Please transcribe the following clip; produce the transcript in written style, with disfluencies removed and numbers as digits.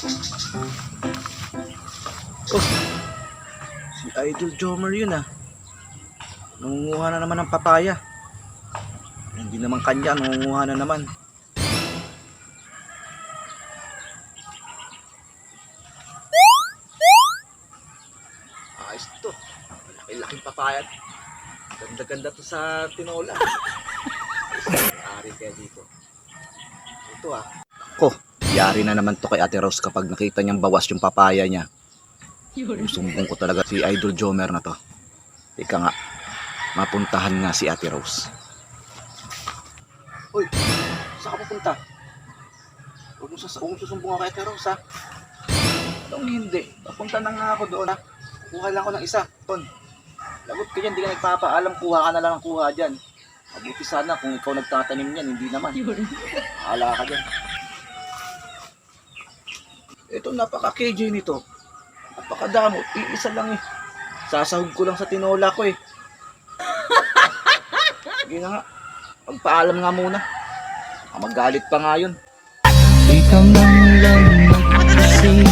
Oh, si Idol Jomar yun ah. Nangunguha na naman ng papaya. Hindi naman kanya, nangunguha na naman. Ayos to. Malaki-laking papaya. Ganda-ganda to sa tinola. Ari kaya dito. Ito ah. Ko, yari na naman to kay Ate Rose kapag nakita niyang bawas yung papaya niya. Yung sumbong ko talaga si Idol Jomer na to. Ika nga, mapuntahan nga si Ate Rose. Uy, saan ka pupunta? Huwag mo susumbong ako kay Ate Rose ha. Anong hindi? Papunta na nga ako doon ha. Kuha lang ako ng isa, Ton. Lagot ka dyan, di ka nagpapaalam, kuha ka na lang ang kuha dyan. Mabuti sana kung ikaw nagtatanim niyan, hindi naman. Hala ka dyan. Ito, napaka-KJ nito. Napakadamot, iisa lang eh. Sasahog ko lang sa tinola ko eh. Sige na nga, magpaalam nga muna. Magalit pa nga yun. Ikaw lang magpasing